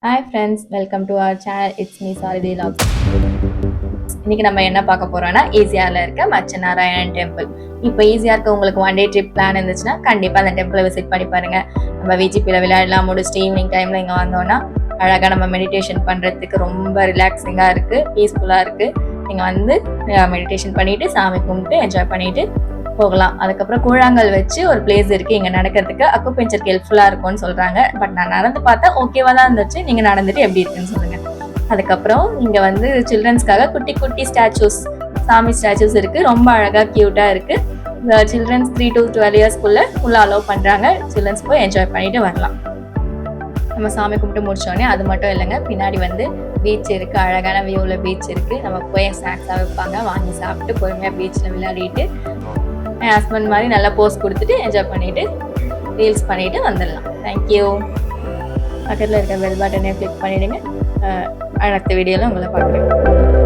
Hi friends, welcome to our channel. It's me Sarathi vlogs. இன்னைக்கு நம்ம என்ன பார்க்க போறோம்னா, ஈசிஆர்ல இருக்க மச்ச நாராயணன் டெம்பிள். இப்போ ஈஸியாக இருக்க உங்களுக்கு ஒன் டே ட்ரிப் பிளான் இருந்துச்சுன்னா கண்டிப்பாக அந்த டெம்பிளை விசிட் பண்ணி பாருங்க. நம்ம விஜிபியில் விளையாடலாம் முடிச்சுட்டு ஈவினிங் டைம்ல இங்கே வந்தோம்னா அழகாக நம்ம மெடிடேஷன் பண்ணுறதுக்கு ரொம்ப ரிலாக்ஸிங்காக இருக்குது, பீஸ்ஃபுல்லாக இருக்குது. நீங்கள் வந்து மெடிடேஷன் பண்ணிட்டு சாமி கும்பிட்டு என்ஜாய் பண்ணிட்டு போகலாம். அதுக்கப்புறம் கூழாங்கல் வச்சு ஒரு பிளேஸ் இருக்குது இங்கே நடக்கிறதுக்கு. அக்குபஞ்சருக்கு ஹெல்ப்ஃபுல்லாக இருக்கும்னு சொல்கிறாங்க. பட் நான் நடந்து பார்த்தா ஓகேவா தான் இருந்துச்சு. நீங்கள் நடந்துட்டு எப்படி இருக்குன்னு சொல்லுங்கள். அதுக்கப்புறம் இங்கே வந்து சில்ட்ரன்ஸ்க்காக குட்டி குட்டி ஸ்டாச்சூஸ், சாமி ஸ்டாச்சூஸ் இருக்குது. ரொம்ப அழகாக க்யூட்டாக இருக்குது. இந்த சில்ட்ரன்ஸ் 3 to 12 இயர்ஸ்க்குள்ளே ஃபுல்லாக அலோவ் பண்ணுறாங்க. சில்ட்ரன்ஸ் போய் என்ஜாய் பண்ணிட்டு வரலாம். நம்ம சாமி கும்பிட்டு முடிச்சோடனே அது மட்டும் இல்லைங்க, பின்னாடி வந்து பீச் இருக்குது, அழகான வியூவில் பீச் இருக்குது. நம்ம போய் ஸ்நாக்ஸாக வைப்பாங்க, வாங்கி சாப்பிட்டு பொறுமையாக பீச்சில் விளையாடிட்டு என் ஹஸ்பண்ட் மாதிரி நல்லா போஸ்ட் கொடுத்துட்டு என்ஜாய் பண்ணிவிட்டு ரீல்ஸ் பண்ணிவிட்டு வந்துடலாம். தேங்க்யூ. பக்கத்தில் இருக்க பெல் பட்டனை கிளிக் பண்ணிவிடுங்க. அடுத்த வீடியோவில் உங்களை பார்க்குறேன்.